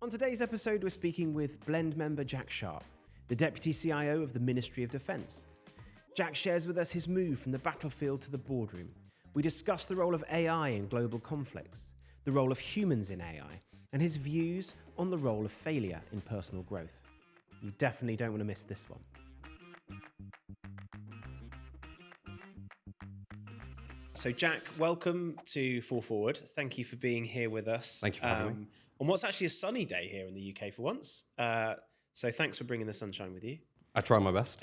On today's episode, we're speaking with Blend member Jack Sharpe, the Deputy CIO of the Ministry of Defence. Jack shares with us his move from the battlefield to the boardroom. We discuss the role of AI in global conflicts, the role of humans in AI, and his views on the role of failure in personal growth. You definitely don't want to miss this one. So Jack, welcome to Fall Forward. Thank you for being here with us. Thank you for having me. On what's actually a sunny day here in the UK for once. So thanks for bringing the sunshine with you. I try my best.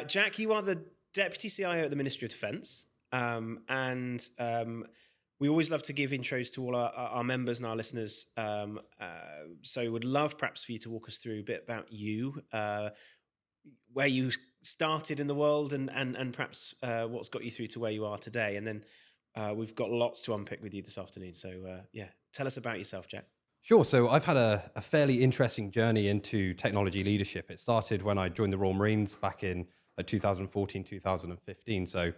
Jack, you are the Deputy CIO at the Ministry of Defence. And we always love to give intros to all our members and our listeners. So would love perhaps for you to walk us through a bit about you, where you started in the world and perhaps what's got you through to where you are today. And then we've got lots to unpick with you this afternoon. So tell us about yourself, Jack. Sure. So I've had a fairly interesting journey into technology leadership. It started when I joined the Royal Marines back in 2014, 2015. So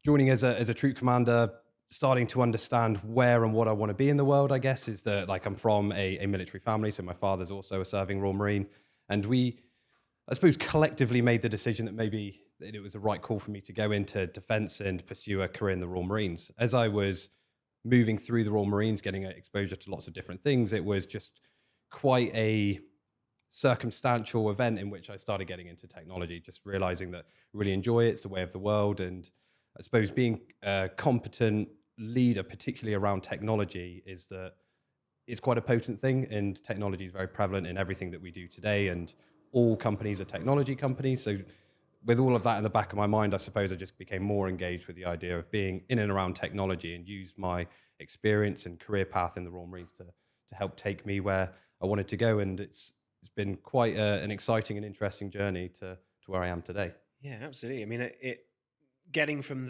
joining as a troop commander, starting to understand where and what I want to be in the world, I guess, is that I'm from a military family. So my father's also a serving Royal Marine. And we, I suppose, collectively made the decision that maybe it was the right call for me to go into defence and pursue a career in the Royal Marines. As I was moving through the Royal Marines, getting exposure to lots of different things, it was just quite a circumstantial event in which I started getting into technology, just realizing that I really enjoy it. It's the way of the world. And I suppose being a competent leader, particularly around technology, is quite a potent thing. And technology is very prevalent in everything that we do today. And all companies are technology companies. So with all of that in the back of my mind, I suppose I just became more engaged with the idea of being in and around technology and used my experience and career path in the Royal Marines to help take me where I wanted to go. And it's been quite an exciting and interesting journey to where I am today. Yeah, absolutely. I mean, it getting from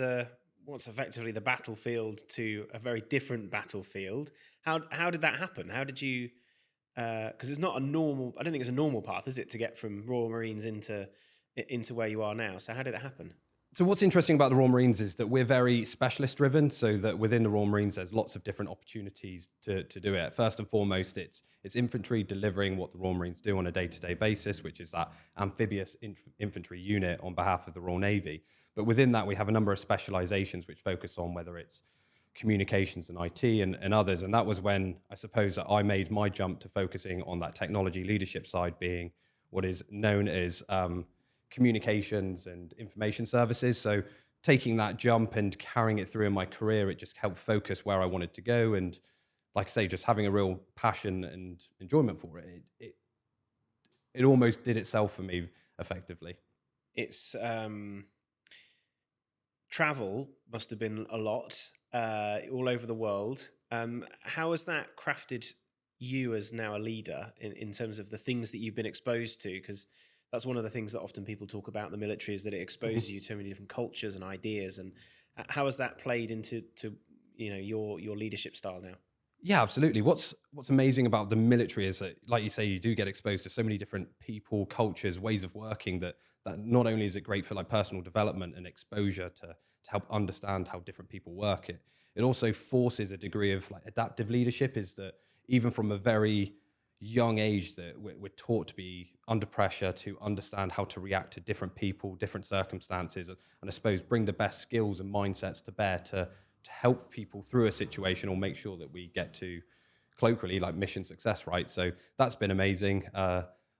what's effectively the battlefield to a very different battlefield. How did that happen? How did you? Because it's not a normal. I don't think it's a normal path, is it, to get from Royal Marines into where you are now? So how did it happen? So what's interesting about the Royal Marines is that we're very specialist driven, so that within the Royal Marines there's lots of different opportunities to do it. First and foremost, it's infantry delivering what the Royal Marines do on a day-to-day basis, which is that amphibious infantry unit on behalf of the Royal Navy. But within that we have a number of specializations which focus on whether it's communications and IT and others. And that was when I suppose that I made my jump to focusing on that technology leadership side, being what is known as communications and information services. So taking that jump and carrying it through in my career, it just helped focus where I wanted to go. And like I say, just having a real passion and enjoyment for it, it almost did itself for me effectively. It's travel must have been a lot all over the world. How has that crafted you as now a leader in terms of the things that you've been exposed to? Because that's one of the things that often people talk about in the military, is that it exposes you to so many different cultures and ideas. And how has that played into your leadership style now? Yeah, absolutely. What's amazing about the military is that, like you say, you do get exposed to so many different people, cultures, ways of working that not only is it great for personal development and exposure to help understand how different people work, it also forces a degree of adaptive leadership. Is that even from a very young age that we're taught to be under pressure, to understand how to react to different people, different circumstances, and I suppose bring the best skills and mindsets to bear to help people through a situation or make sure that we get to, colloquially, mission success, right? So that's been amazing.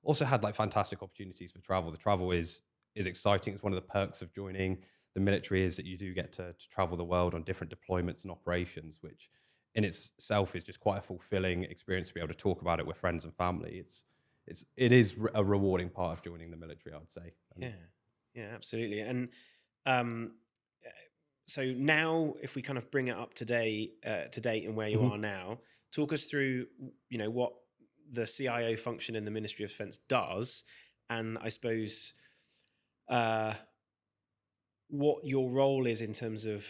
Also had fantastic opportunities for travel. The travel is exciting. It's one of the perks of joining the military, is that you do get to travel the world on different deployments and operations, which in itself is just quite a fulfilling experience to be able to talk about it with friends and family. It is a rewarding part of joining the military, I would say. Yeah, absolutely. And so now, if we kind of bring it up to date and where you are now, talk us through, what the CIO function in the Ministry of Defence does, and I suppose what your role is in terms of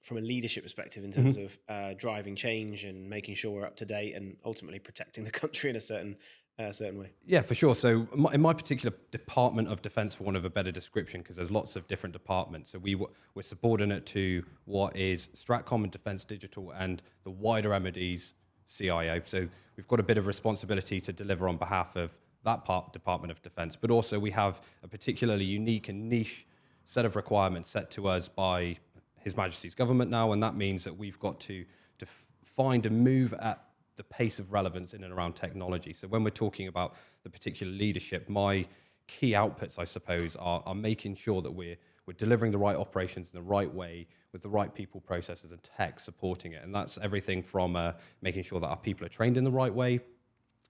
from a leadership perspective, in terms of driving change and making sure we're up to date and ultimately protecting the country in a certain way. Yeah, for sure. So in my particular department of defence, for want of a better description, because there's lots of different departments. So we're subordinate to what is Stratcom and Defence Digital and the wider MOD's CIO. So we've got a bit of responsibility to deliver on behalf of that Department of Defense, but also we have a particularly unique and niche set of requirements set to us by His Majesty's government now, and that means that we've got to find and move at the pace of relevance in and around technology. So when we're talking about the particular leadership, my key outputs, I suppose, are making sure that we're delivering the right operations in the right way with the right people, processes, and tech supporting it. And that's everything from making sure that our people are trained in the right way,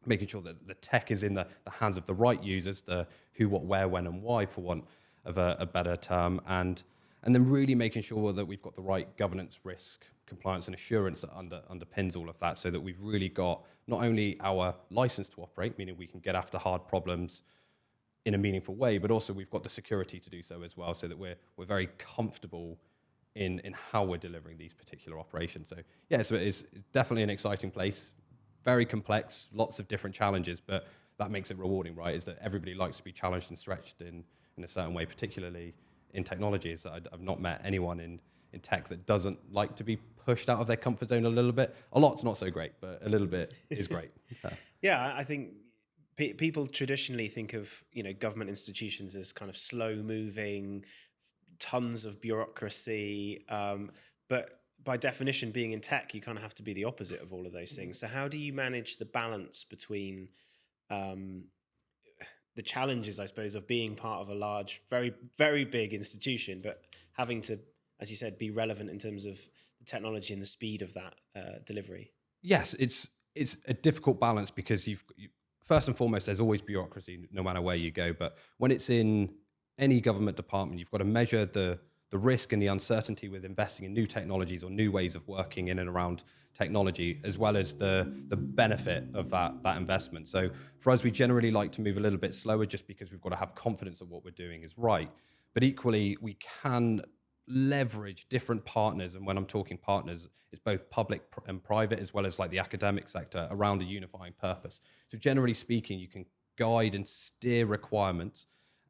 making sure that the tech is in the hands of the right users, the who, what, where, when, and why, for want of a better term, and then really making sure that we've got the right governance, risk, compliance, and assurance that underpins all of that, so that we've really got not only our license to operate, meaning we can get after hard problems in a meaningful way, but also we've got the security to do so as well, so that we're very comfortable in how we're delivering these particular operations. So yeah, so it's definitely an exciting place, very complex, lots of different challenges, but that makes it rewarding, right? Is that everybody likes to be challenged and stretched in a certain way, particularly in technologies. I've not met anyone in tech that doesn't like to be pushed out of their comfort zone a little bit. A lot's not so great, but a little bit is great. Yeah, I think people traditionally think of, government institutions as kind of slow moving, tons of bureaucracy, but by definition, being in tech, you kind of have to be the opposite of all of those things. So how do you manage the balance between the challenges, I suppose, of being part of a large, very, very big institution, but having to, as you said, be relevant in terms of the technology and the speed of that delivery? Yes, it's a difficult balance because first and foremost, there's always bureaucracy no matter where you go. But when it's in any government department, you've got to measure the risk and the uncertainty with investing in new technologies or new ways of working in and around technology, as well as the benefit of that investment. So for us, we generally like to move a little bit slower just because we've got to have confidence that what we're doing is right. But equally, we can leverage different partners. And when I'm talking partners, it's both public and private, as well as like the academic sector, around a unifying purpose. So generally speaking, you can guide and steer requirements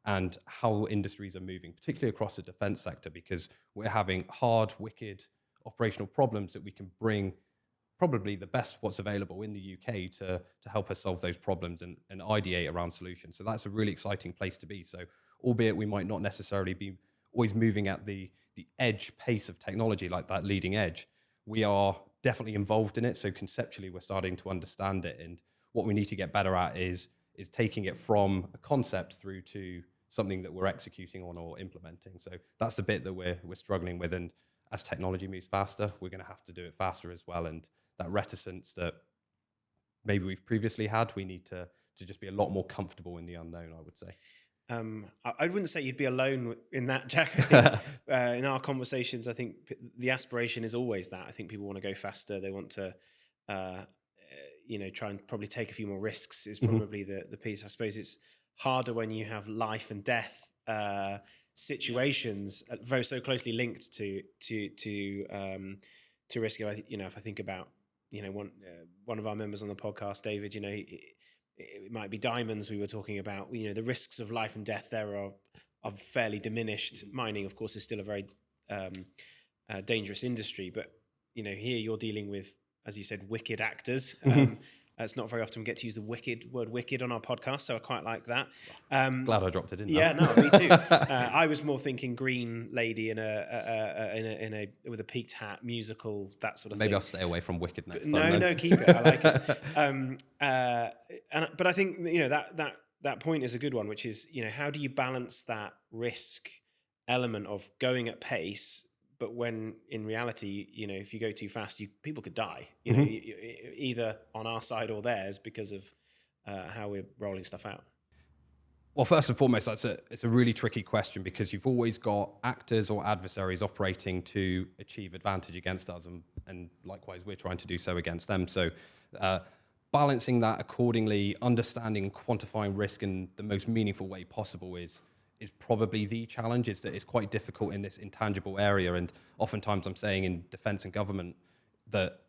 and how industries are moving, particularly across the defense sector, because we're having hard, wicked operational problems that we can bring probably the best what's available in the UK to help us solve those problems and ideate around solutions. So that's a really exciting place to be. So albeit we might not necessarily be always moving at the edge pace of technology, like that leading edge, we are definitely involved in it. So conceptually, we're starting to understand it. And what we need to get better at is taking it from a concept through to something that we're executing on or implementing. So that's the bit that we're struggling with. And as technology moves faster, we're going to have to do it faster as well. And that reticence that maybe we've previously had, we need to just be a lot more comfortable in the unknown, I would say. I wouldn't say you'd be alone in that, Jack. I think in our conversations, I think the aspiration is always that. I think people want to go faster. They want to, try and probably take a few more risks is probably the piece. I suppose it's harder when you have life and death situations very so closely linked to risk. If I think about one of our members on the podcast, David, it might be diamonds we were talking about. The risks of life and death there are fairly diminished. Mining, of course, is still a very dangerous industry, but here you're dealing with, as you said, wicked actors. It's not very often we get to use the word wicked on our podcast, so I quite like that. Glad I dropped it in. Yeah, no, me too. I was more thinking green lady in a with a peaked hat, musical, that sort of thing. Maybe I'll stay away from wicked next time. No, keep it. I like it. But I think that point is a good one, which is how do you balance that risk element of going at pace, but when in reality, if you go too fast, people could die, either on our side or theirs because of how we're rolling stuff out. Well, first and foremost, it's a really tricky question because you've always got actors or adversaries operating to achieve advantage against us, and likewise, we're trying to do so against them. So balancing that accordingly, understanding and quantifying risk in the most meaningful way possible is probably the challenge. Is that it's quite difficult in this intangible area, and oftentimes I'm saying in defense and government that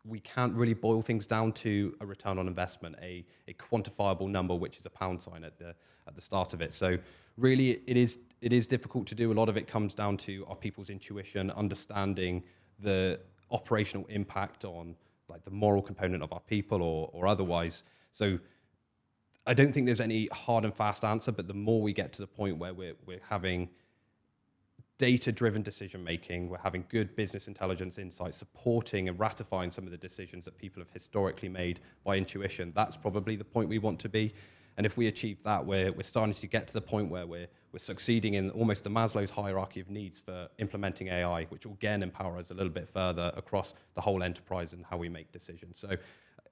we can't really boil things down to a return on investment, a quantifiable number, which is a pound sign at the start of it. So really it is difficult to do. A lot of it comes down to our people's intuition, understanding the operational impact on like the moral component of our people or otherwise. So I don't think there's any hard and fast answer, but the more we get to the point where we're having data-driven decision-making, we're having good business intelligence insights, supporting and ratifying some of the decisions that people have historically made by intuition, that's probably the point we want to be. And if we achieve that, we're starting to get to the point where we're succeeding in almost the Maslow's hierarchy of needs for implementing AI, which will again empower us a little bit further across the whole enterprise and how we make decisions. So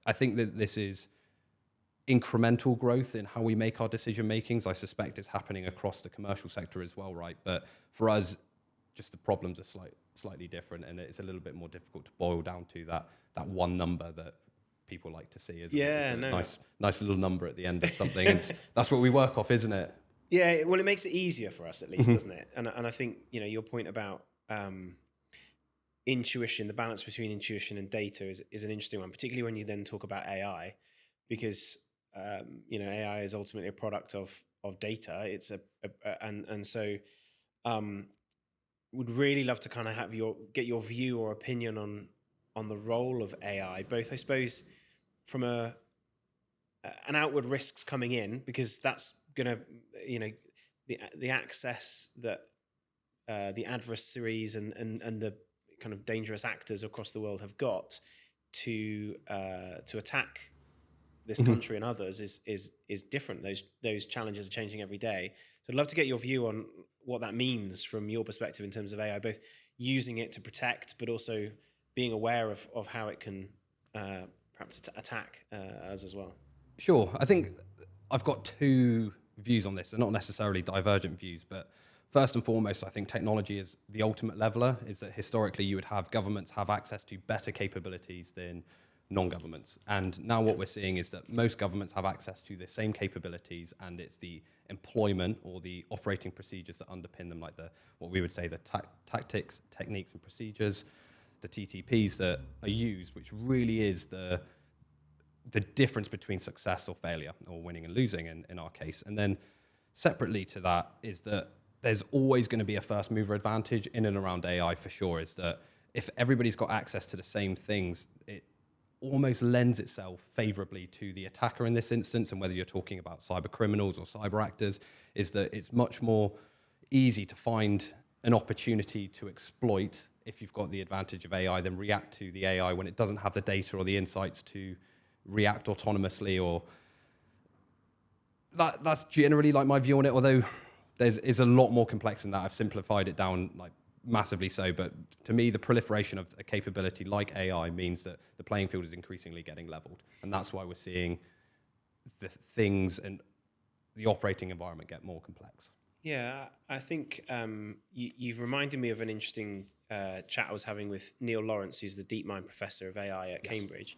I think that this is incremental growth in how we make our decision makings. I suspect it's happening across the commercial sector as well, right? But for us, just the problems are slightly different, and it's a little bit more difficult to boil down to that one number that people like to see. Nice little number at the end of something, and that's what we work off, isn't it? Yeah, well, it makes it easier for us at least, doesn't it? And I think, your point about intuition, the balance between intuition and data is an interesting one, particularly when you then talk about AI, because AI is ultimately a product of data. It's so would really love to kind of get your view or opinion on the role of AI, both I suppose from an outward risks coming in, because that's gonna the access that the adversaries and the kind of dangerous actors across the world have got to attack this country and others is different. Those challenges are changing every day. So I'd love to get your view on what that means from your perspective in terms of AI, both using it to protect, but also being aware of how it can perhaps attack us as well. Sure. I think I've got two views on this. They're not necessarily divergent views, but first and foremost, I think technology is the ultimate leveler, is that historically you would have governments have access to better capabilities than non-governments. And now what we're seeing is that most governments have access to the same capabilities, and it's the employment or the operating procedures that underpin them, like what we would say the tactics, techniques and procedures, the TTPs that are used, which really is the difference between success or failure, or winning and losing in our case. And then separately to that is that there's always going to be a first mover advantage in and around AI for sure, is that if everybody's got access to the same things, it almost lends itself favorably to the attacker in this instance. And whether you're talking about cyber criminals or cyber actors, is that it's much more easy to find an opportunity to exploit if you've got the advantage of AI than react to the AI when it doesn't have the data or the insights to react autonomously. Or that's generally like my view on it, although is a lot more complex than that. I've simplified it down like massively so, but to me the proliferation of a capability like AI means that the playing field is increasingly getting leveled, and that's why we're seeing the things and the operating environment get more complex. Yeah, I think you've reminded me of an interesting chat I was having with Neil Lawrence, who's the DeepMind professor of AI at Cambridge,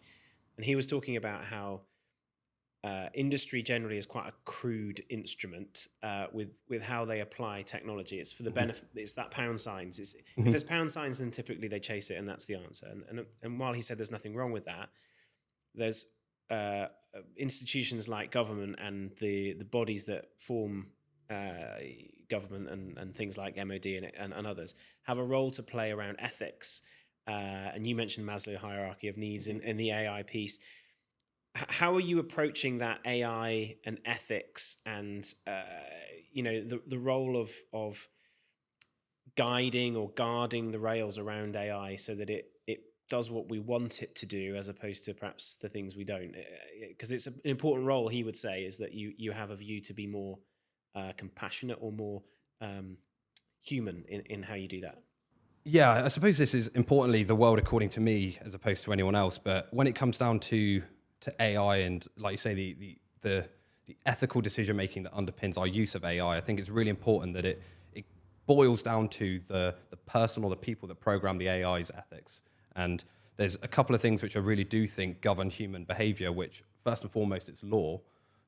and he was talking about how industry generally is quite a crude instrument with how they apply technology. It's for the benefit. It's that pound signs. If there's pound signs, then typically they chase it, and that's the answer. And while he said there's nothing wrong with that, there's institutions like government and the bodies that form government and things like MOD and others have a role to play around ethics. And you mentioned Maslow hierarchy of needs in the AI piece. How are you approaching that AI and ethics and the role of guiding or guarding the rails around AI so that it does what we want it to do as opposed to perhaps the things we don't? Because it's an important role, he would say, is that you have a view to be more compassionate or more human in how you do that. Yeah, I suppose this is importantly the world according to me as opposed to anyone else. But when it comes down to AI and, like you say, the ethical decision making that underpins our use of AI, I think it's really important that it boils down to the person or the people that program the AI's ethics. And there's a couple of things which I really do think govern human behavior, which first and foremost it's law.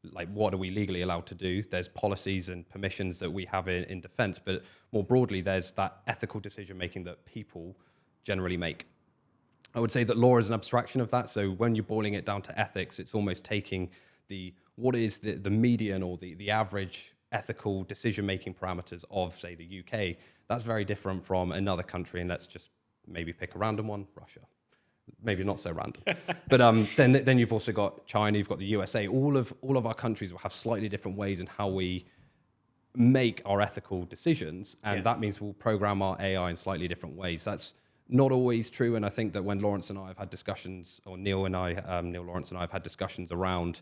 Like, what are we legally allowed to do? There's policies and permissions that we have in defense, but more broadly, there's that ethical decision making that people generally make. I would say that law is an abstraction of that. So when you're boiling it down to ethics, it's almost taking what is the median or the average ethical decision-making parameters of, say, the UK. That's very different from another country, and let's just maybe pick a random one, Russia. maybe not so random. But then you've also got China, you've got the USA. All of our countries will have slightly different ways in how we make our ethical decisions, and that means we'll program our AI in slightly different ways. That's not always true, and I think that when Lawrence and I have had discussions, or Neil Lawrence and I have had discussions around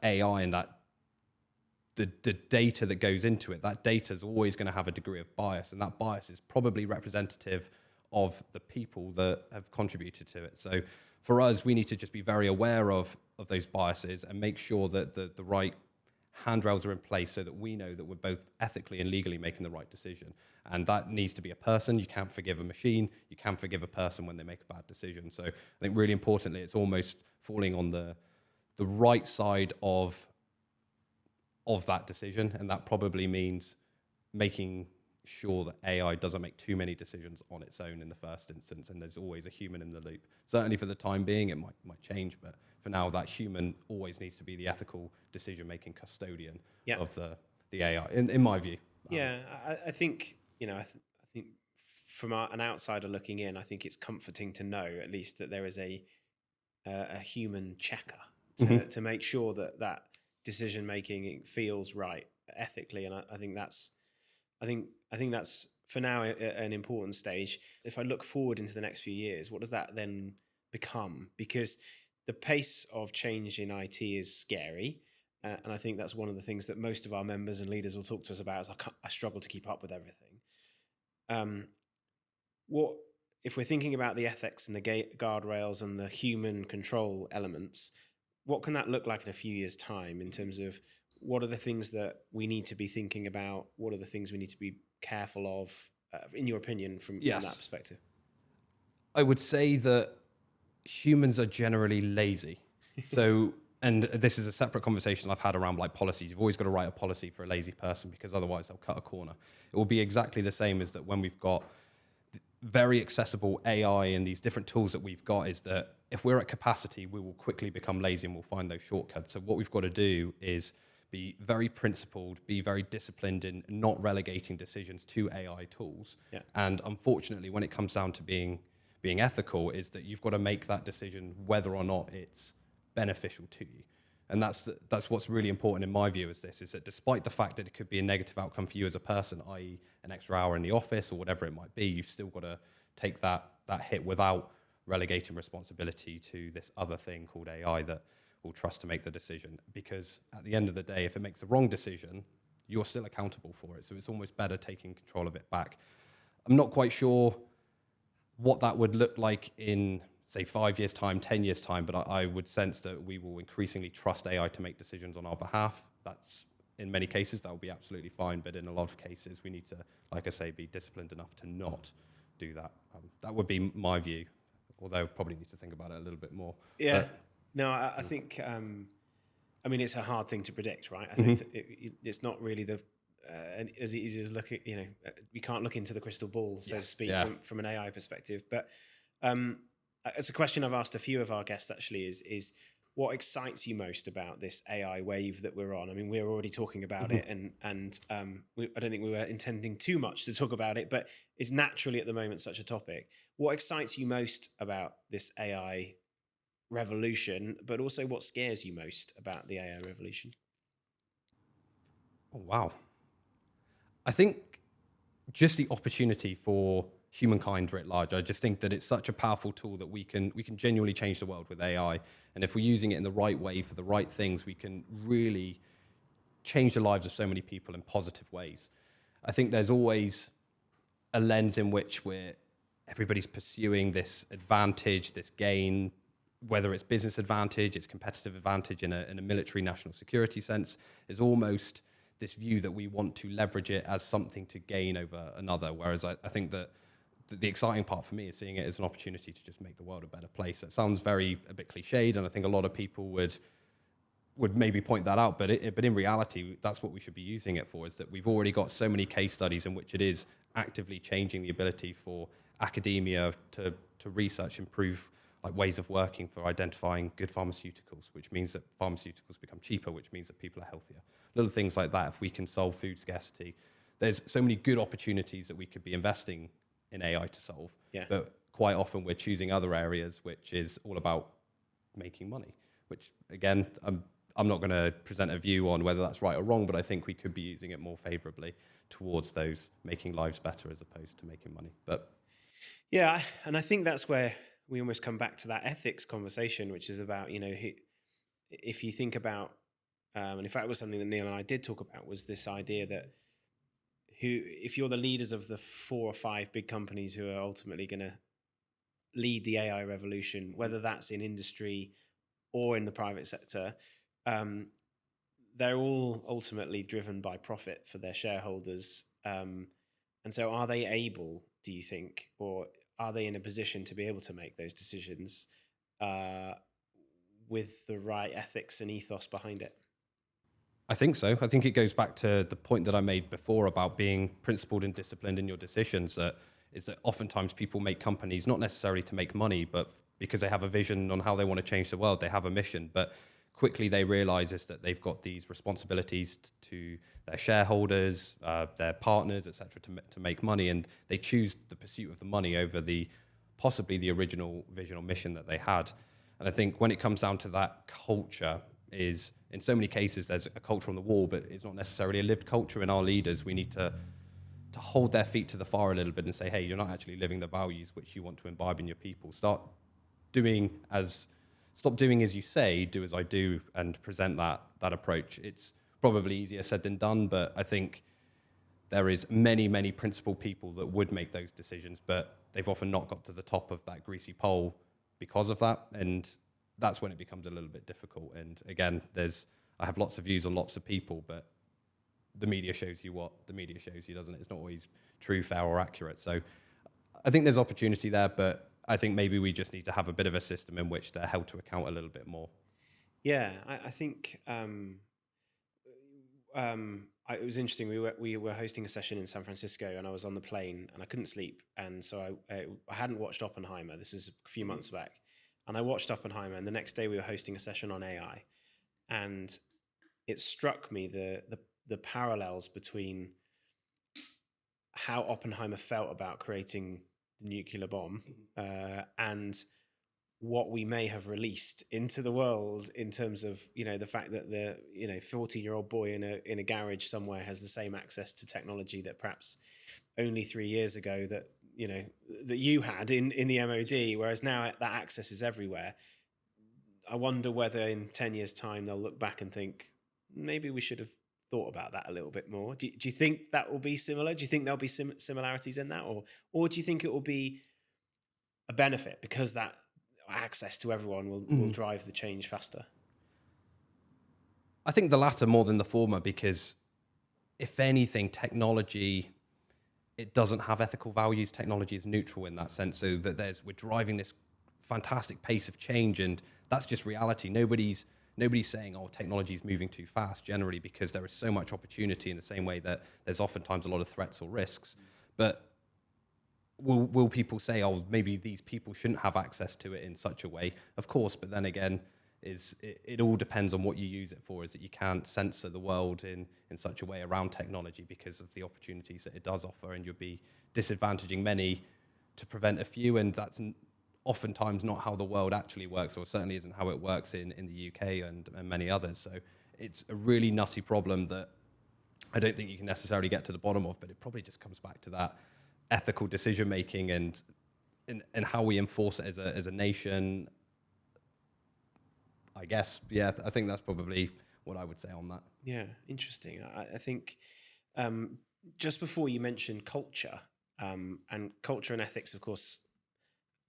AI and that the data that goes into it, that data is always going to have a degree of bias, and that bias is probably representative of the people that have contributed to it. So for us, we need to just be very aware of those biases and make sure that the right handrails are in place so that we know that we're both ethically and legally making the right decision. And that needs to be a person. You can't forgive a machine. You can forgive a person when they make a bad decision. So I think really importantly, it's almost falling on the right side of that decision. And that probably means making sure that AI doesn't make too many decisions on its own in the first instance, and there's always a human in the loop. Certainly for the time being, it might change, but for now, that human always needs to be the ethical decision-making custodian of the AI, in my view. Yeah, I think, I think from an outsider looking in, I think it's comforting to know at least that there is a human checker to make sure that decision-making feels right ethically, and I think that's for now an important stage. If I look forward into the next few years, what does that then become? Because the pace of change in IT is scary. And I think that's one of the things that most of our members and leaders will talk to us about is I struggle to keep up with everything. What if we're thinking about the ethics and the guardrails and the human control elements, what can that look like in a few years' time in terms of what are the things that we need to be thinking about? What are the things we need to be careful of, in your opinion, from that perspective? I would say that humans are generally lazy. So, and this is a separate conversation I've had around like policies. You've always got to write a policy for a lazy person because otherwise they'll cut a corner. It will be exactly the same as that when we've got very accessible AI and these different tools that we've got, is that if we're at capacity, we will quickly become lazy and we'll find those shortcuts. So what we've got to do is be very principled, be very disciplined in not relegating decisions to AI tools. Yeah. And unfortunately, when it comes down to being ethical, is that you've got to make that decision whether or not it's beneficial to you. And that's what's really important in my view is that despite the fact that it could be a negative outcome for you as a person, i.e. an extra hour in the office or whatever it might be, you've still got to take that hit without relegating responsibility to this other thing called AI that will trust to make the decision. Because at the end of the day, if it makes the wrong decision, you're still accountable for it. So it's almost better taking control of it back. I'm not quite sure what that would look like in, say, 5 years' time, 10 years' time, but I would sense that we will increasingly trust AI to make decisions on our behalf. That's, in many cases, that will be absolutely fine, but in a lot of cases, we need to, like I say, be disciplined enough to not do that. That would be my view, although probably need to think about it a little bit more. Yeah. No, I think, it's a hard thing to predict, right? I think it's not really as easy as looking, we can't look into the crystal ball, so to speak, from an AI perspective. But it's a question I've asked a few of our guests actually is what excites you most about this AI wave that we're on? I mean, we're already talking about it and I don't think we were intending too much to talk about it, but it's naturally at the moment such a topic. What excites you most about this AI revolution, but also what scares you most about the AI revolution? Oh, wow. I think just the opportunity for humankind writ large. I just think that it's such a powerful tool that we can genuinely change the world with AI. And if we're using it in the right way for the right things, we can really change the lives of so many people in positive ways. I think there's always a lens in which everybody's pursuing this advantage, this gain, whether it's business advantage, it's competitive advantage in a military national security sense, is almost this view that we want to leverage it as something to gain over another. Whereas I think that the exciting part for me is seeing it as an opportunity to just make the world a better place. It sounds a bit cliched, and I think a lot of people would maybe point that out, but in reality, that's what we should be using it for, is that we've already got so many case studies in which it is actively changing the ability for academia to research, improve like ways of working for identifying good pharmaceuticals, which means that pharmaceuticals become cheaper, which means that people are healthier. Little things like that, if we can solve food scarcity, there's so many good opportunities that we could be investing in AI to solve. Yeah. But quite often we're choosing other areas, which is all about making money, which again, I'm not going to present a view on whether that's right or wrong, but I think we could be using it more favorably towards those making lives better as opposed to making money. But yeah, and I think that's where we almost come back to that ethics conversation, which is about, if you think about, and in fact, it was something that Neil and I did talk about, was this idea that if you're the leaders of the 4 or 5 big companies who are ultimately going to lead the AI revolution, whether that's in industry or in the private sector, they're all ultimately driven by profit for their shareholders. And so are they able, do you think, or are they in a position to be able to make those decisions with the right ethics and ethos behind it? I think so. I think it goes back to the point that I made before about being principled and disciplined in your decisions. Is that oftentimes people make companies not necessarily to make money, but because they have a vision on how they want to change the world, they have a mission. But quickly they realize is that they've got these responsibilities to their shareholders, their partners, etc., to make money, and they choose the pursuit of the money over possibly the original vision or mission that they had. And I think when it comes down to that, culture is, in so many cases, there's a culture on the wall, but it's not necessarily a lived culture. In our leaders, we need to hold their feet to the fire a little bit and say, hey, you're not actually living the values which you want to imbibe in your people. Stop doing as you say, do as I do, and present that approach. It's probably easier said than done, but I think there is many principled people that would make those decisions, but they've often not got to the top of that greasy pole because of that, and that's when it becomes a little bit difficult. And again, I have lots of views on lots of people, but the media shows you what the media shows you, doesn't it? It's not always true, fair, or accurate. So I think there's opportunity there, but I think maybe we just need to have a bit of a system in which they're held to account a little bit more. Yeah, I think it was interesting. We were hosting a session in San Francisco, and I was on the plane, and I couldn't sleep, and so I hadn't watched Oppenheimer. This is a few months back, and I watched Oppenheimer, and the next day we were hosting a session on AI, and it struck me the parallels between how Oppenheimer felt about creating the nuclear bomb and what we may have released into the world in terms of the fact that the 14-year-old boy in a garage somewhere has the same access to technology that perhaps only 3 years ago that you had in the MOD, whereas now that access is everywhere. I wonder whether in 10 years' time they'll look back and think maybe we should have thought about that a little bit more. Do you think that will be similar? Do you think there'll be similarities in that, or do you think it will be a benefit because that access to everyone will drive the change faster? I think the latter more than the former, because if anything, technology, it doesn't have ethical values. Technology is neutral in that sense, so that we're driving this fantastic pace of change, and that's just reality. Nobody's saying, oh, technology is moving too fast, generally, because there is so much opportunity in the same way that there's oftentimes a lot of threats or risks. But will people say, oh, maybe these people shouldn't have access to it in such a way? Of course, but then again, it all depends on what you use it for, is that you can't censor the world in such a way around technology because of the opportunities that it does offer, and you'll be disadvantaging many to prevent a few, and that's oftentimes not how the world actually works, or certainly isn't how it works in the UK and many others. So it's a really nutty problem that I don't think you can necessarily get to the bottom of, but it probably just comes back to that ethical decision making and how we enforce it as a nation, I guess. Yeah, I think that's probably what I would say on that. Yeah, interesting. I think just before you mentioned culture, and culture and ethics, of course,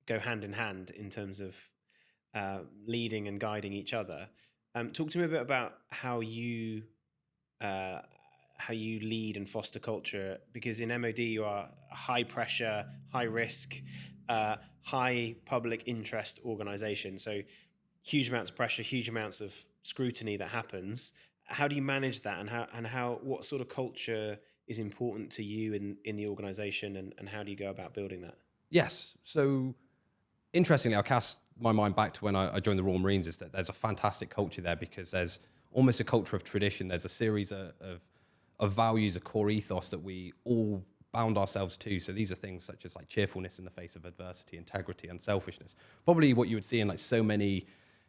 go hand in hand in terms of leading and guiding each other. Talk to me a bit about how you lead and foster culture, because in MOD you are a high pressure, high risk, high public interest organization. So huge amounts of pressure, huge amounts of scrutiny that happens. How do you manage that, and what sort of culture is important to you in the organization, and how do you go about building that? Yes. So interestingly, I'll cast my mind back to when I joined the Royal Marines, is that there's a fantastic culture there, because there's almost a culture of tradition. There's a series of values, a core ethos that we all bound ourselves to. So these are things such as like cheerfulness in the face of adversity, integrity, unselfishness. Probably what you would see in like so many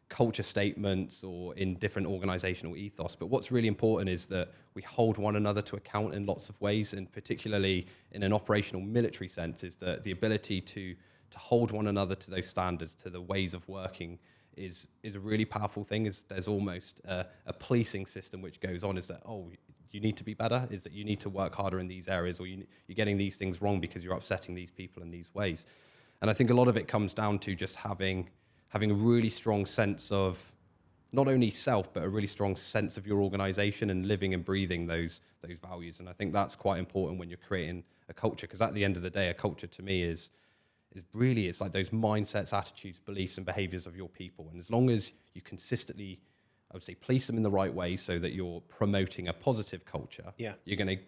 culture statements or in different organizational ethos. But what's really important is that we hold one another to account in lots of ways, and particularly in an operational military sense, is that the ability to hold one another to those standards, to the ways of working, is a really powerful thing. Is there's almost a policing system which goes on, is that, oh, you need to be better, is that you need to work harder in these areas, or you're getting these things wrong because you're upsetting these people in these ways. And I think a lot of it comes down to just having a really strong sense of not only self, but a really strong sense of your organization and living and breathing those values. And I think that's quite important when you're creating a culture, because at the end of the day, a culture to me is really, it's like those mindsets, attitudes, beliefs, and behaviors of your people. And as long as you consistently, I would say, police them in the right way so that you're promoting a positive culture, you're going to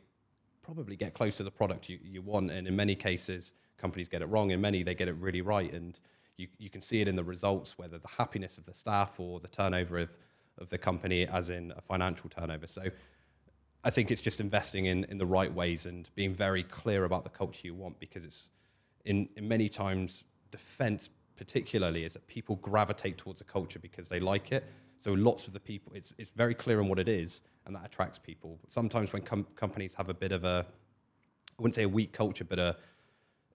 probably get close to the product you want. And in many cases, companies get it wrong. In many, they get it really right. And you can see it in the results, whether the happiness of the staff or the turnover of the company, as in a financial turnover. So I think it's just investing in the right ways and being very clear about the culture you want, because it's in many times, defense particularly, is that people gravitate towards a culture because they like it. So lots of the people, it's very clear on what it is, and that attracts people. Sometimes when companies have a bit of I wouldn't say a weak culture, but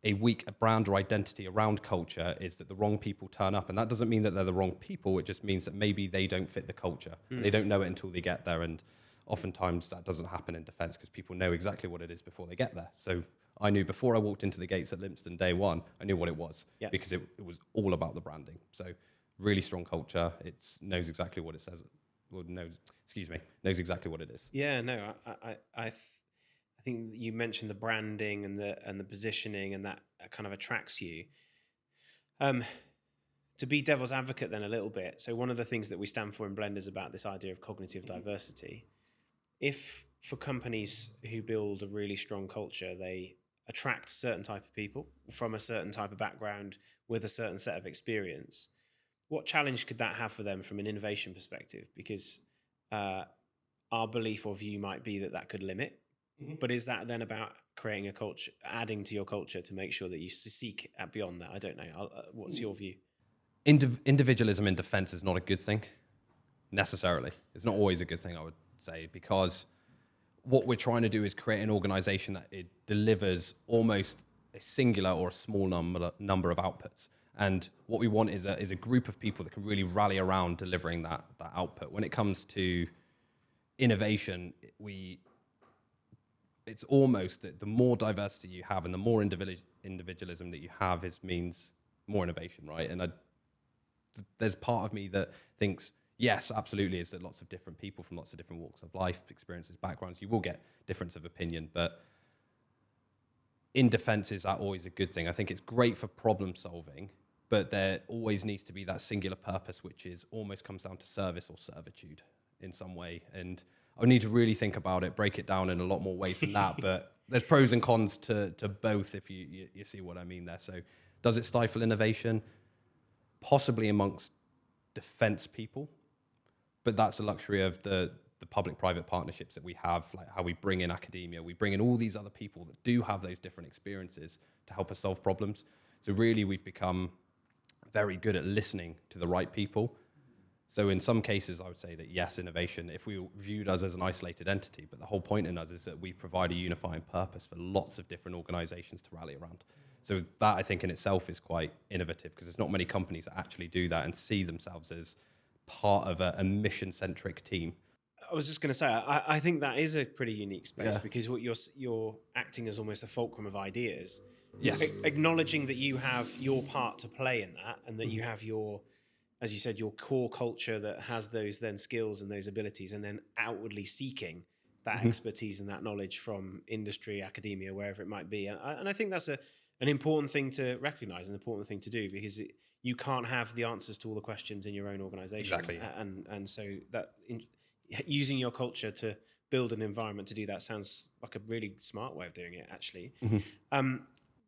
a weak brand or identity around culture, is that the wrong people turn up. And that doesn't mean that they're the wrong people. It just means that maybe they don't fit the culture. And they don't know it until they get there. And oftentimes that doesn't happen in defense, because people know exactly what it is before they get there. So I knew before I walked into the gates at Lympstone day one, I knew what it was, because it was all about the branding. So really strong culture. It knows exactly what it says. Well, knows exactly what it is. Yeah, no, I think you mentioned the branding and the positioning, and that kind of attracts you. To be devil's advocate then a little bit. So one of the things that we stand for in Blend is about this idea of cognitive diversity. If for companies who build a really strong culture, they attract a certain type of people from a certain type of background with a certain set of experience, what challenge could that have for them from an innovation perspective? Because our belief or view might be that could limit. But is that then about creating a culture, adding to your culture to make sure that you seek beyond that? I don't know. What's your view? Individualism in defense is not a good thing, necessarily. It's not always a good thing, I would say, because what we're trying to do is create an organization that it delivers almost a singular or a small number of outputs. And what we want is a group of people that can really rally around delivering that output. When it comes to innovation, it's almost that the more diversity you have and the more individualism that you have means more innovation, right? And there's part of me that thinks, yes, absolutely, is that lots of different people from lots of different walks of life, experiences, backgrounds, you will get difference of opinion, but in defense, is that always a good thing? I think it's great for problem solving, but there always needs to be that singular purpose, which is almost comes down to service or servitude in some way. And I need to really think about it, break it down in a lot more ways than that, but there's pros and cons to both, if you see what I mean there. So does it stifle innovation? Possibly amongst defense people, but that's the luxury of the public-private partnerships that we have, like how we bring in academia, we bring in all these other people that do have those different experiences to help us solve problems. So really we've become very good at listening to the right people. So in some cases, I would say that yes, innovation, if we viewed us as an isolated entity, but the whole point in us is that we provide a unifying purpose for lots of different organizations to rally around. So that, I think, in itself is quite innovative, because there's not many companies that actually do that and see themselves as part of a mission-centric team. I was just going to say, I think that is a pretty unique space, because what you're acting as almost a fulcrum of ideas. Yes. Acknowledging that you have your part to play in that, and that you have your, as you said, your core culture that has those then skills and those abilities, and then outwardly seeking that expertise and that knowledge from industry, academia, wherever it might be. And I think that's an important thing to recognize, an important thing to do, because you can't have the answers to all the questions in your own organization. Exactly. And so that using your culture to build an environment to do that sounds like a really smart way of doing it, actually.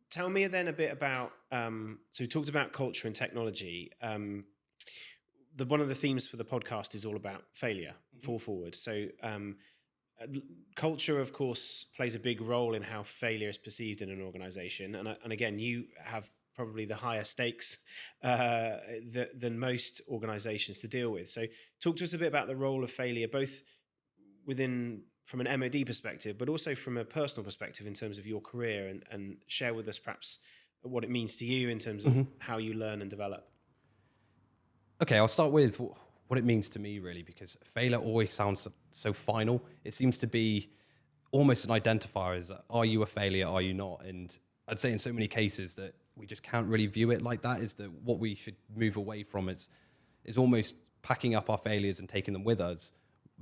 Tell me then a bit about, so we talked about culture and technology. One of the themes for the podcast is all about failure, fall forward. So culture, of course, plays a big role in how failure is perceived in an organization. And again, you have probably the higher stakes than most organizations to deal with. So talk to us a bit about the role of failure, both from an MOD perspective, but also from a personal perspective in terms of your career, and share with us perhaps what it means to you in terms of how you learn and develop. Okay, I'll start with what it means to me, really, because failure always sounds so final. It seems to be almost an identifier as, are you a failure, are you not? And I'd say in so many cases that we just can't really view it like that. Is that what we should move away from is almost packing up our failures and taking them with us.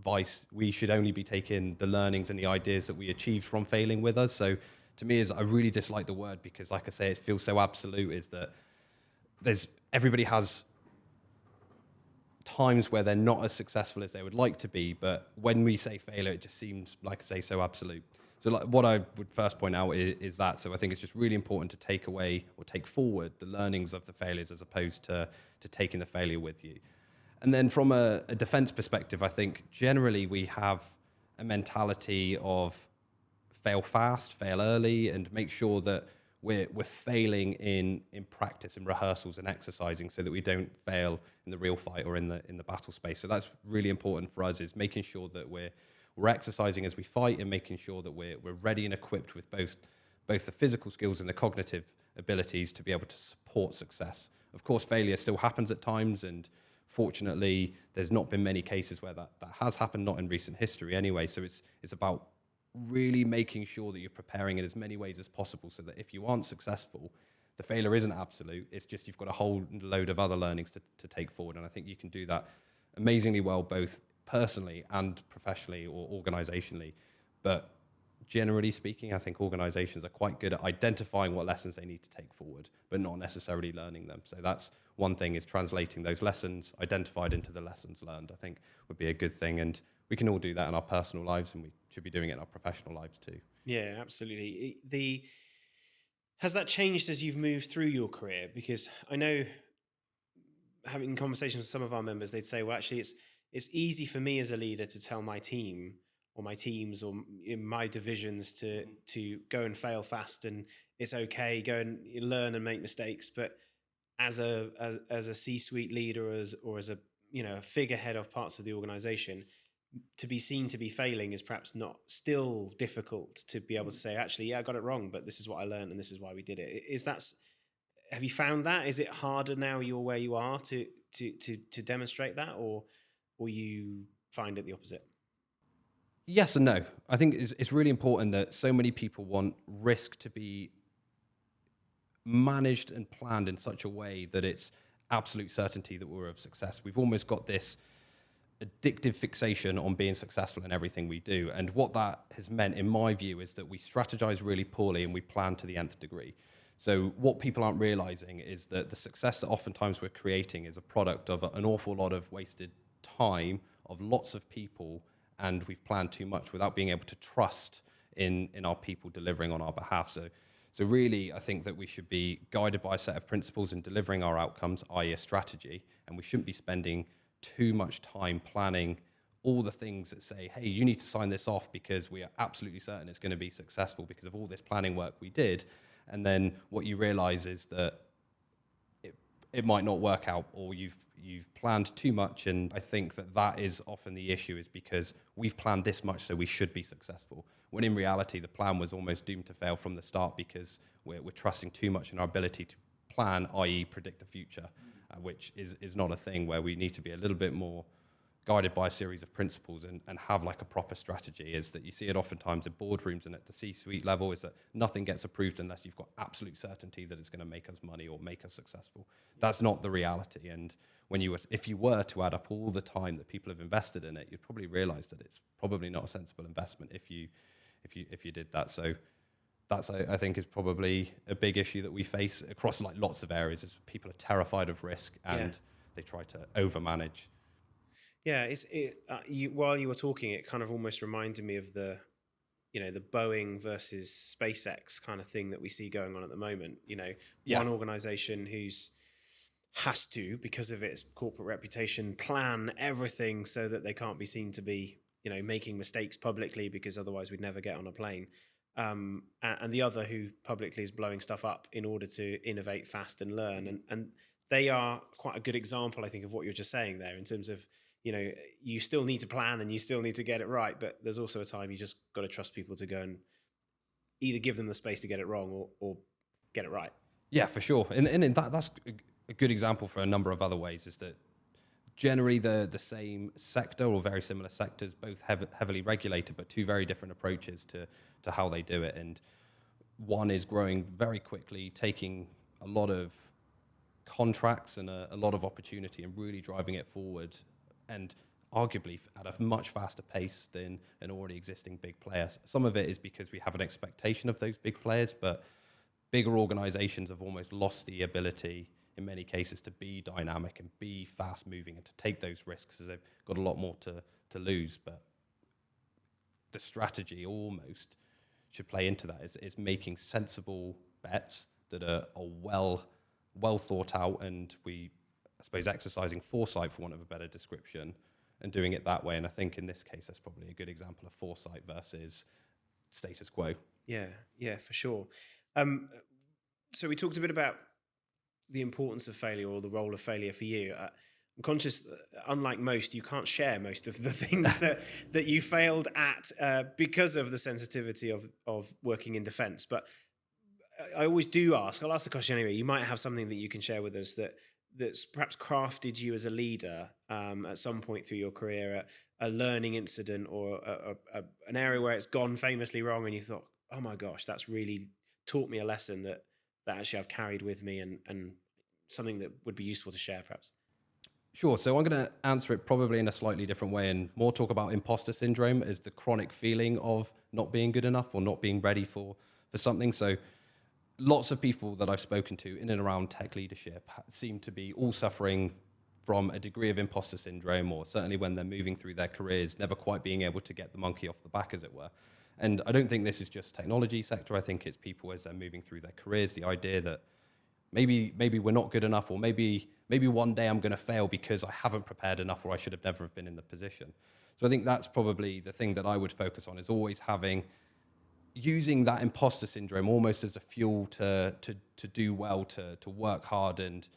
Vice, we should only be taking the learnings and the ideas that we achieved from failing with us. So to me, I really dislike the word, because like I say, it feels so absolute, is that everybody has times where they're not as successful as they would like to be, but when we say failure, it just seems, like I say, so absolute. So like, what I would first point out is that. So I think it's just really important to take away or take forward the learnings of the failures, as opposed to taking the failure with you. And then from a defense perspective, I think generally we have a mentality of fail fast, fail early, and make sure that we're failing in practice and rehearsals and exercising, so that we don't fail in the real fight or in the battle space. So that's really important for us, is making sure that we're exercising as we fight, and making sure that we're ready and equipped with both the physical skills and the cognitive abilities to be able to support success. Of course, failure still happens at times, and fortunately, there's not been many cases where that has happened, not in recent history anyway. So it's about really making sure that you're preparing in as many ways as possible, so that if you aren't successful, the failure isn't absolute. It's just you've got a whole load of other learnings to take forward. And I think you can do that amazingly well, both personally and professionally or organizationally. But generally speaking, I think organizations are quite good at identifying what lessons they need to take forward, but not necessarily learning them. So that's one thing, is translating those lessons identified into the lessons learned, I think would be a good thing. And we can all do that in our personal lives, and we should be doing it in our professional lives too. Yeah, absolutely. Has that changed as you've moved through your career? Because I know, having conversations with some of our members, they'd say, well, actually, it's easy for me as a leader to tell my team or my teams or in my divisions to go and fail fast, and it's okay, go and learn and make mistakes. But as a C-suite leader, or as a figurehead of parts of the organization, to be seen to be failing is perhaps not still difficult to be able to say, actually, yeah, I got it wrong, but this is what I learned and this is why we did it. Have you found that? Is it harder now you're where you are to demonstrate that, or you find it the opposite? Yes and no. I think it's really important that so many people want risk to be managed and planned in such a way that it's absolute certainty that we're of success. We've almost got this addictive fixation on being successful in everything we do. And what that has meant, in my view, is that we strategize really poorly and we plan to the nth degree. So what people aren't realizing is that the success that oftentimes we're creating is a product of an awful lot of wasted time of lots of people, and we've planned too much without being able to trust in our people delivering on our behalf. So really, I think that we should be guided by a set of principles in delivering our outcomes, i.e. a strategy, and we shouldn't be spending too much time planning all the things that say, hey, you need to sign this off because we are absolutely certain it's going to be successful because of all this planning work we did. And then what you realize is that it might not work out, or you've planned too much. And I think that is often the issue, is because we've planned this much, so we should be successful. When in reality, the plan was almost doomed to fail from the start, because we're trusting too much in our ability to plan, i.e. predict the future, which is not a thing, where we need to be a little bit more guided by a series of principles and have like a proper strategy. Is that you see it oftentimes in boardrooms and at the C-suite level, is that nothing gets approved unless you've got absolute certainty that it's going to make us money or make us successful. That's not the reality. And if you were to add up all the time that people have invested in it, you'd probably realize that it's probably not a sensible investment if you did that. So that's, I think, is probably a big issue that we face across like lots of areas, is people are terrified of risk and they try to overmanage. Yeah, while you were talking, it kind of almost reminded me of the Boeing versus SpaceX kind of thing that we see going on at the moment. One organization has to, because of its corporate reputation, plan everything so that they can't be seen to be making mistakes publicly because otherwise we'd never get on a plane. And the other who publicly is blowing stuff up in order to innovate fast and learn. And they are quite a good example, I think, of what you're just saying there in terms of, you still need to plan and you still need to get it right, but there's also a time you just got to trust people to go and either give them the space to get it wrong or get it right. Yeah, for sure. And that's a good example for a number of other ways, is that generally the same sector or very similar sectors, both heavily regulated, but two very different approaches to how they do it. And one is growing very quickly, taking a lot of contracts and a lot of opportunity and really driving it forward, and arguably at a much faster pace than an already existing big player. Some of it is because we have an expectation of those big players, but bigger organizations have almost lost the ability in many cases to be dynamic and be fast moving and to take those risks, as they've got a lot more to lose. But the strategy almost should play into that, is making sensible bets that are well thought out, and I suppose exercising foresight, for want of a better description, and doing it that way. And I think in this case, that's probably a good example of foresight versus status quo. Yeah, for sure. So we talked a bit about the importance of failure, or the role of failure for you. I'm conscious, unlike most, you can't share most of the things that you failed at because of the sensitivity of working in defense. But I always do ask, I'll ask the question anyway, you might have something that you can share with us that's perhaps crafted you as a leader at some point through your career, a learning incident or an area where it's gone famously wrong and you thought, oh my gosh, that's really taught me a lesson that actually I've carried with me, and something that would be useful to share perhaps. Sure. So I'm going to answer it probably in a slightly different way, and more talk about imposter syndrome as the chronic feeling of not being good enough or not being ready for something. So lots of people that I've spoken to in and around tech leadership seem to be all suffering from a degree of imposter syndrome, or certainly when they're moving through their careers, never quite being able to get the monkey off the back, as it were. And I don't think this is just technology sector. I think it's people as they're moving through their careers, the idea that maybe we're not good enough, or maybe one day I'm going to fail because I haven't prepared enough, or I should have never have been in the position. So I think that's probably the thing that I would focus on, is always using that imposter syndrome almost as a fuel to do well, to work hard and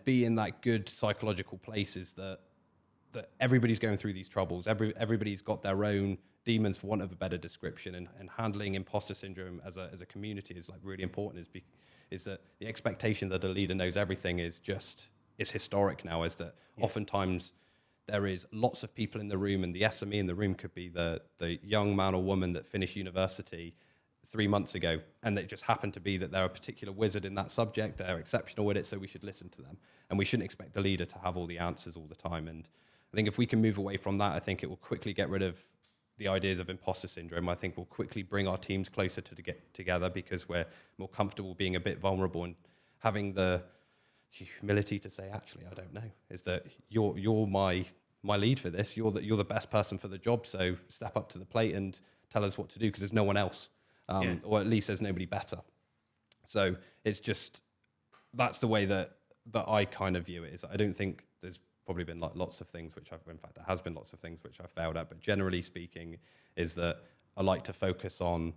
be in that good psychological places that everybody's going through these troubles. Everybody's got their own demons, for want of a better description, and handling imposter syndrome as a community is like really important. Is that the expectation that a leader knows everything is historic now, is that oftentimes there is lots of people in the room, and the SME in the room could be the young man or woman that finished university 3 months ago, and it just happened to be that they're a particular wizard in that subject, they're exceptional at it, so we should listen to them. And we shouldn't expect the leader to have all the answers all the time. And I think if we can move away from that, I think it will quickly get rid of the ideas of imposter syndrome. I think we'll quickly bring our teams closer to get together, because we're more comfortable being a bit vulnerable and having the humility to say, actually, I don't know, is that you're my lead for this. You're the best person for the job. So step up to the plate and tell us what to do, because there's no one else, or at least there's nobody better. So it's just, that's the way that I kind of view it. Is I don't think there's probably been lots of things which in fact, there has been lots of things which I've failed at, but generally speaking, is that I like to focus on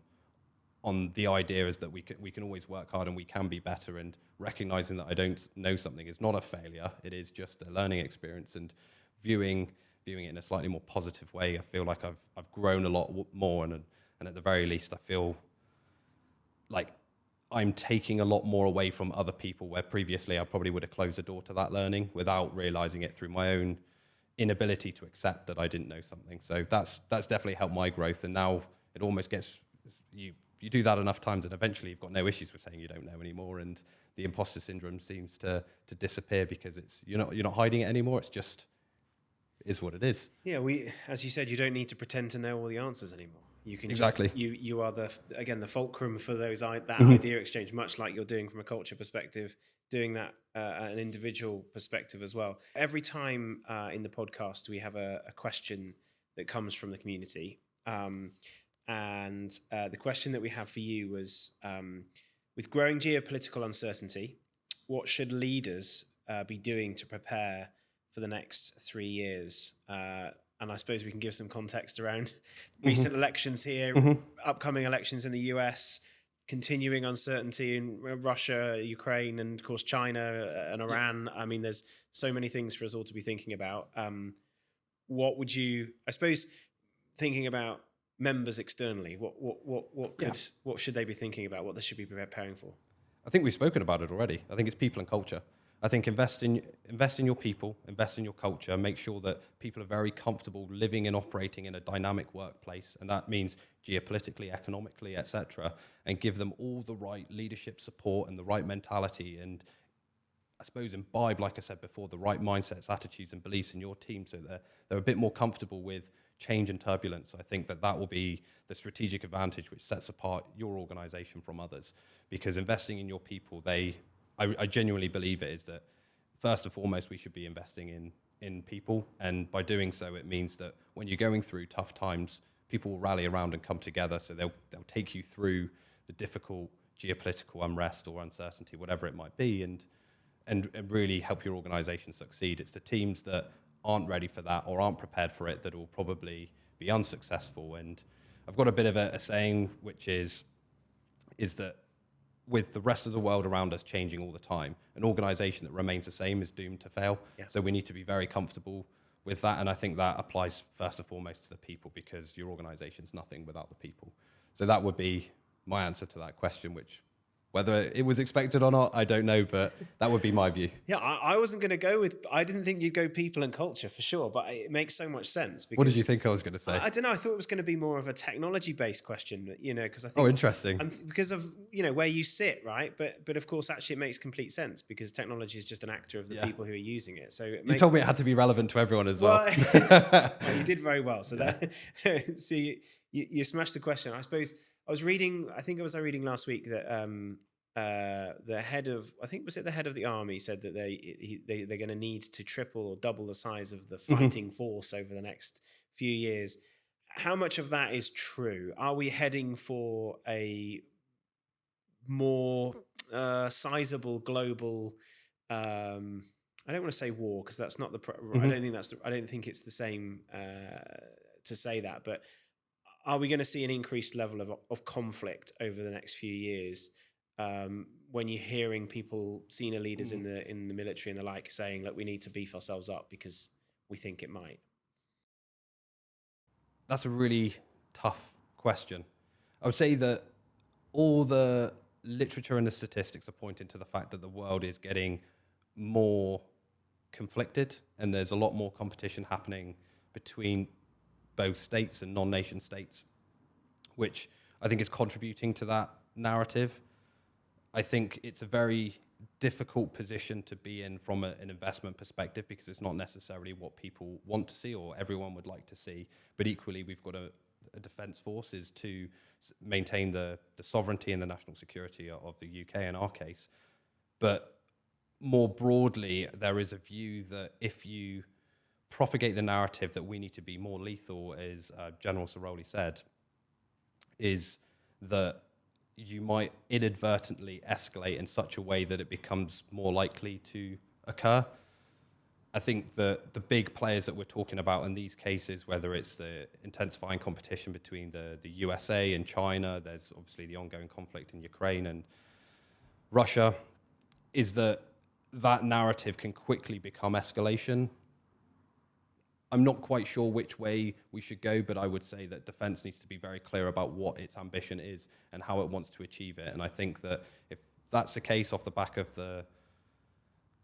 the idea is that we can always work hard and we can be better, and recognizing that I don't know something is not a failure. It is just a learning experience, and viewing it in a slightly more positive way. I feel like I've grown a lot more, and at the very least, I feel like I'm taking a lot more away from other people, where previously I probably would have closed the door to that learning without realizing it through my own inability to accept that I didn't know something. So that's definitely helped my growth. And now it almost gets, you do that enough times and eventually you've got no issues with saying you don't know anymore. And the imposter syndrome seems to disappear, because you're not hiding it anymore. It's just is what it is. Yeah, as you said, you don't need to pretend to know all the answers anymore. You can exactly. You are the fulcrum for that idea exchange, much like you're doing from a culture perspective, doing that at an individual perspective as well. Every time in the podcast we have a question that comes from the community, and the question that we have for you was, with growing geopolitical uncertainty, what should leaders be doing to prepare for the next 3 years? and I suppose we can give some context around Mm-hmm. recent elections here, Mm-hmm. upcoming elections in the US, continuing uncertainty in Russia, Ukraine, and of course China and Iran. I mean, there's so many things for us all to be thinking about. What would you, I suppose, thinking about members externally, what should they be thinking about? What they should be preparing for? I think we've spoken about it already. I think it's people and culture. I think invest in your people, invest in your culture, make sure that people are very comfortable living and operating in a dynamic workplace, and that means geopolitically, economically, etc., and give them all the right leadership support and the right mentality, and I suppose imbibe, like I said before, the right mindsets, attitudes, and beliefs in your team, so that they're a bit more comfortable with change and turbulence. I think that will be the strategic advantage which sets apart your organization from others, because investing in your people, I genuinely believe it is that first and foremost, we should be investing in people. And by doing so, it means that when you're going through tough times, people will rally around and come together. So they'll take you through the difficult geopolitical unrest or uncertainty, whatever it might be, and really help your organization succeed. It's the teams that aren't ready for that or aren't prepared for it that will probably be unsuccessful. And I've got a bit of a saying, which is that with the rest of the world around us changing all the time, an organization that remains the same is doomed to fail. Yeah. So we need to be very comfortable with that. And I think that applies first and foremost to the people, because your organization's nothing without the people. So that would be my answer to that question, which whether it was expected or not, I don't know, but that would be my view. Yeah, I wasn't going to go with, I didn't think you'd go people and culture for sure, but it makes so much sense. Because what did you think I was going to say? I don't know. I thought it was going to be more of a technology-based question, because I think... Oh, interesting. Because of, where you sit, right? But of course, actually, it makes complete sense, because technology is just an actor of the people who are using it. So you told me it had to be relevant to everyone as well. Well, you did very well. So so you smashed the question. I suppose I was reading last week that the head of, I think, was it the head of the army, said that they're going to need to triple or double the size of the fighting force over the next few years. How much of that is true? Are we heading for a more sizable global? I don't want to say war, because that's not the. I don't think it's the same to say that. But are we going to see an increased level of conflict over the next few years? When you're hearing people, senior leaders in the military and the like, saying, "Look, we need to beef ourselves up because we think it might." That's a really tough question. I would say that all the literature and the statistics are pointing to the fact that the world is getting more conflicted, and there's a lot more competition happening between both states and non-nation states, which I think is contributing to that narrative. I think it's a very difficult position to be in from an investment perspective, because it's not necessarily what people want to see or everyone would like to see. But equally, we've got a defence force is to maintain the sovereignty and the national security of the UK in our case. But more broadly, there is a view that if you propagate the narrative that we need to be more lethal, as General Siroli said, is that you might inadvertently escalate in such a way that it becomes more likely to occur. I think the big players that we're talking about in these cases, whether it's the intensifying competition between the USA and China, there's obviously the ongoing conflict in Ukraine and Russia, is that narrative can quickly become escalation. I'm not quite sure which way we should go, but I would say that defense needs to be very clear about what its ambition is and how it wants to achieve it. And I think that if that's the case off the back of the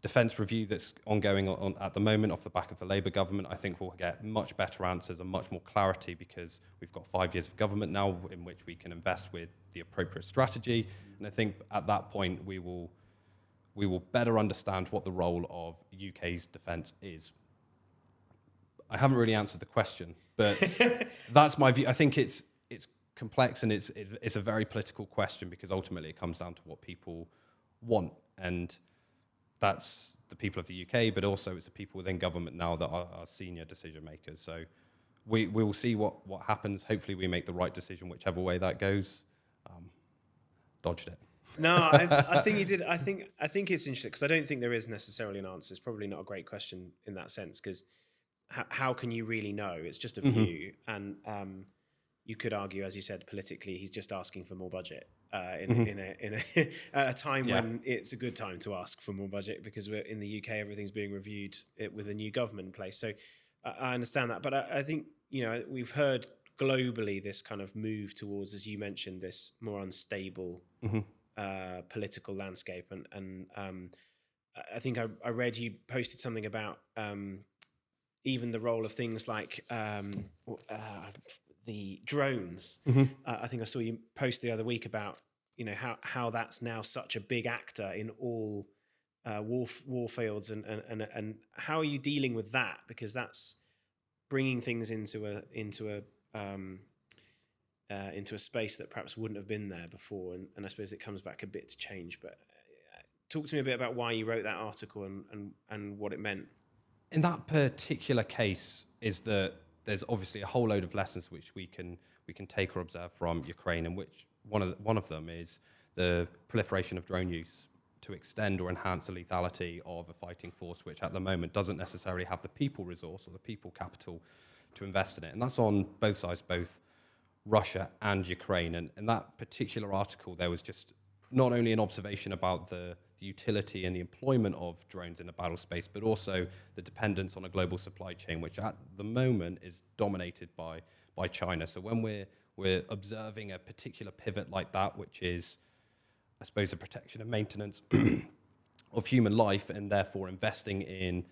defense review that's ongoing at the moment, off the back of the Labour government, I think we'll get much better answers and much more clarity, because we've got 5 years of government now in which we can invest with the appropriate strategy. And I think at that point we will better understand what the role of UK's defence is. I haven't really answered the question, but that's my view. I think it's complex, and it's a very political question, because ultimately it comes down to what people want, and that's the people of the UK, but also it's the people within government now that are senior decision makers. So we will see what happens. Hopefully we make the right decision, whichever way that goes. Dodged it. No, I think you did. I think it's interesting, because I don't think there is necessarily an answer. It's probably not a great question in that sense, because how can you really know? It's just a few, and you could argue, as you said, politically, he's just asking for more budget in a time when it's a good time to ask for more budget, because we're in the UK, everything's being reviewed with a new government in place. So I understand that, but I think, you know, we've heard globally this kind of move towards, as you mentioned, this more unstable political landscape, and I think I read you posted something about even the role of things like the drones. I think I saw you post the other week about, you know, how that's now such a big actor in all war fields, and how are you dealing with that, because that's bringing things into a space that perhaps wouldn't have been there before, and I suppose it comes back a bit to change. But talk to me a bit about why you wrote that article and what it meant. In that particular case, is that there's obviously a whole load of lessons which we can take or observe from Ukraine, and which one of them is the proliferation of drone use to extend or enhance the lethality of a fighting force, which at the moment doesn't necessarily have the people resource or the people capital to invest in it. And that's on both sides, both Russia and Ukraine. And in that particular article, there was just not only an observation about the utility and the employment of drones in the battle space, but also the dependence on a global supply chain, which at the moment is dominated by China. So when we're observing a particular pivot like that, which is, I suppose, the protection and maintenance of human life, and therefore investing in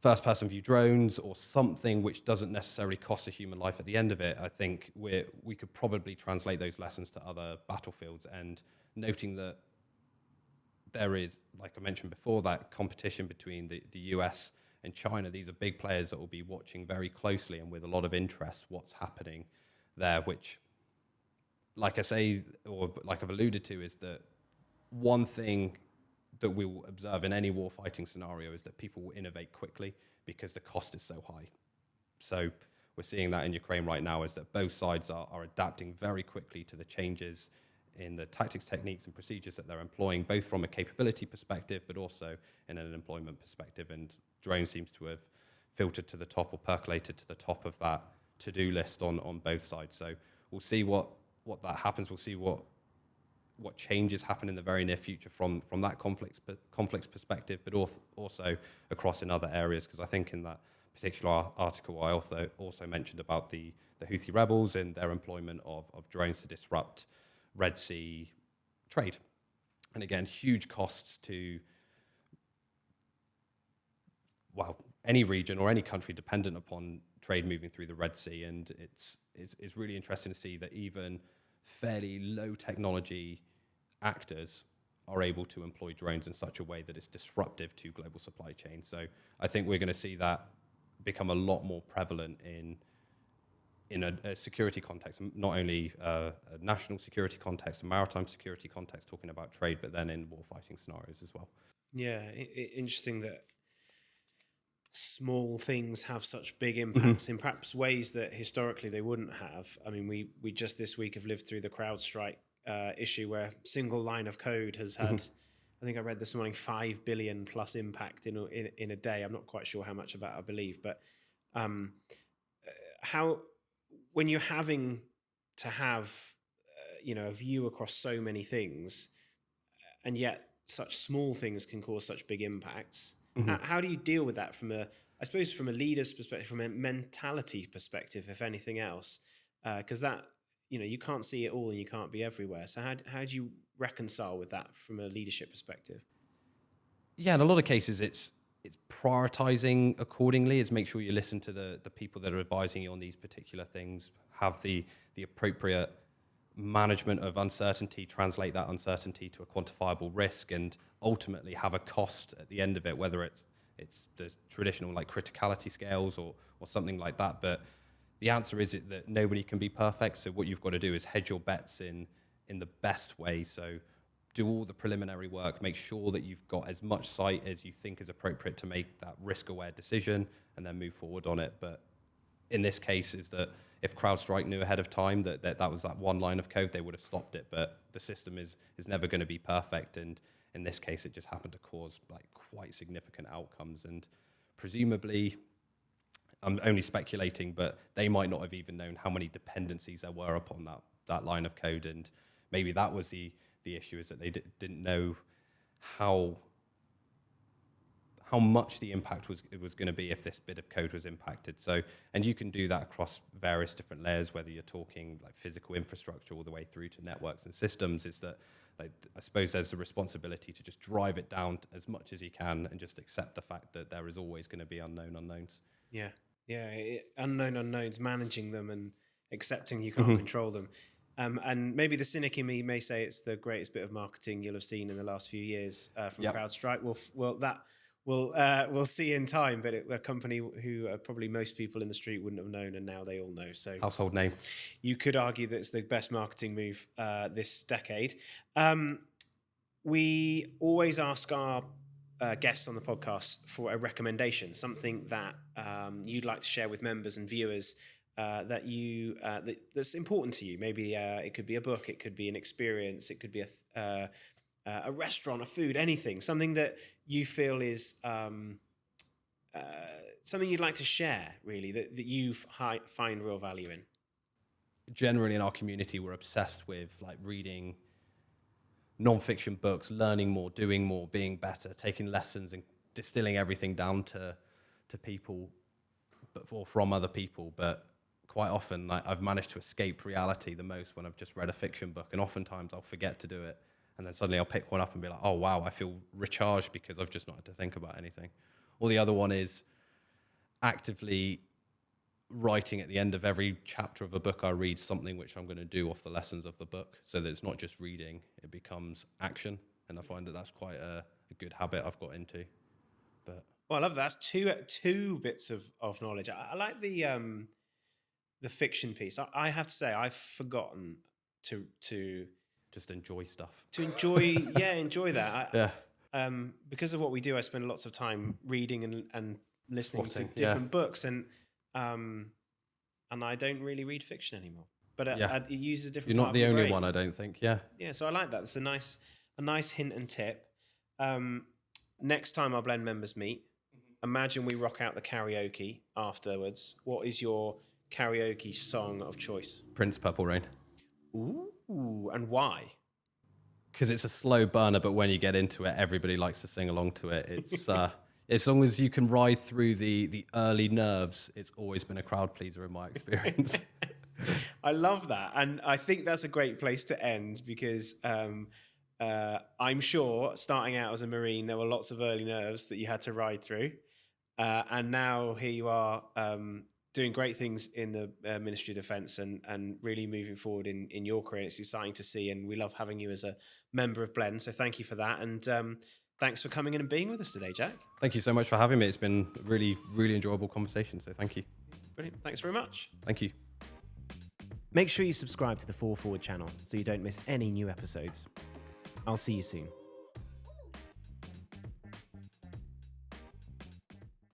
first-person view drones or something which doesn't necessarily cost a human life at the end of it, I think we could probably translate those lessons to other battlefields, and noting that there is, like I mentioned before, that competition between the US and China. These are big players that will be watching very closely and with a lot of interest what's happening there, which, like I say, or like I've alluded to, is that one thing that we will observe in any war fighting scenario is that people will innovate quickly because the cost is so high. So we're seeing that in Ukraine right now, is that both sides are adapting very quickly to the changes in the tactics, techniques, and procedures that they're employing, both from a capability perspective, but also in an employment perspective. And drone seems to have filtered to the top or percolated to the top of that to-do list on both sides. So we'll see what that happens. We'll see what changes happen in the very near future from that conflict's perspective, but also across in other areas. Because I think in that particular article, I also mentioned about the Houthi rebels and their employment of drones to disrupt Red Sea trade. And again, huge costs to, well, any region or any country dependent upon trade moving through the Red Sea. And it's really interesting to see that even fairly low technology actors are able to employ drones in such a way that it's disruptive to global supply chains. So I think we're going to see that become a lot more prevalent in a security context, not only a national security context, a maritime security context, talking about trade, but then in warfighting scenarios as well. Yeah, interesting that small things have such big impacts in perhaps ways that historically they wouldn't have. I mean, we just this week have lived through the CrowdStrike issue, where a single line of code has had, I think I read this morning, 5 billion plus impact in a day. I'm not quite sure how much of that I believe, but how, when you're having to have a view across so many things, and yet such small things can cause such big impacts, how do you deal with that from a leader's perspective, from a mentality perspective, if anything else? Because that, you can't see it all and you can't be everywhere. So how do you reconcile with that from a leadership perspective? Yeah, in a lot of cases, it's prioritizing accordingly. It's make sure you listen to the people that are advising you on these particular things, have the appropriate management of uncertainty, translate that uncertainty to a quantifiable risk, and ultimately have a cost at the end of it, whether it's the traditional like criticality scales or something like that. But the answer is that nobody can be perfect. So what you've got to do is hedge your bets in the best way. So do all the preliminary work, make sure that you've got as much sight as you think is appropriate to make that risk-aware decision, and then move forward on it. But in this case, is that if CrowdStrike knew ahead of time that was that one line of code, they would have stopped it. But the system is never going to be perfect, and in this case, it just happened to cause like quite significant outcomes. And presumably, I'm only speculating, but they might not have even known how many dependencies there were upon that line of code. And maybe that was the issue, is that they didn't know how much the impact was going to be if this bit of code was impacted. So, and you can do that across various different layers, whether you're talking like physical infrastructure all the way through to networks and systems. Is that, like, I suppose there's a responsibility to just drive it down as much as you can and just accept the fact that there is always going to be unknown unknowns. Yeah, unknown unknowns, managing them and accepting you can't control them. And maybe the cynic in me may say it's the greatest bit of marketing you'll have seen in the last few years from CrowdStrike. We'll see in time, but a company who probably most people in the street wouldn't have known, and now they all know. So household name. You could argue that it's the best marketing move this decade. We always ask our guests on the podcast for a recommendation, something that you'd like to share with members and viewers that's important to you. Maybe it could be a book, it could be an experience, it could be a restaurant, a food, anything, something that you feel is something you'd like to share, really, that you find real value in. Generally in our community, we're obsessed with like reading non-fiction books, learning more, doing more, being better, taking lessons and distilling everything down to people, or from other people. But quite often, like, I've managed to escape reality the most when I've just read a fiction book, and oftentimes I'll forget to do it. And then suddenly I'll pick one up and be like, oh, wow, I feel recharged because I've just not had to think about anything. Or the other one is actively writing at the end of every chapter of a book I read something which I'm going to do off the lessons of the book, so that it's not just reading, it becomes action. And I find that that's quite a good habit I've got into. But well, I love that. That's two bits of knowledge. I like the fiction piece. I have to say, I've forgotten to just enjoy stuff. To enjoy that. Yeah. Because of what we do, I spend lots of time reading and listening to different books, and I don't really read fiction anymore. But it uses a different. You're not the only brain. one, I don't think. Yeah. Yeah. So I like that. It's a nice hint and tip. Next time our blend members meet, imagine we rock out the karaoke afterwards. What is your karaoke song of choice? Prince, Purple Rain. Ooh, and why? Because it's a slow burner, but when you get into it, everybody likes to sing along to it. It's as long as you can ride through the early nerves, it's always been a crowd pleaser in my experience. I love that, and I think that's a great place to end, because I'm sure starting out as a Marine, there were lots of early nerves that you had to ride through, and now here you are. Doing great things in the Ministry of Defence and really moving forward in your career. It's exciting to see, and we love having you as a member of Blend. So thank you for that, and thanks for coming in and being with us today, Jack. Thank you so much for having me. It's been a really, really enjoyable conversation, so thank you. Brilliant. Thanks very much. Thank you. Make sure you subscribe to the 4 Forward channel so you don't miss any new episodes. I'll see you soon.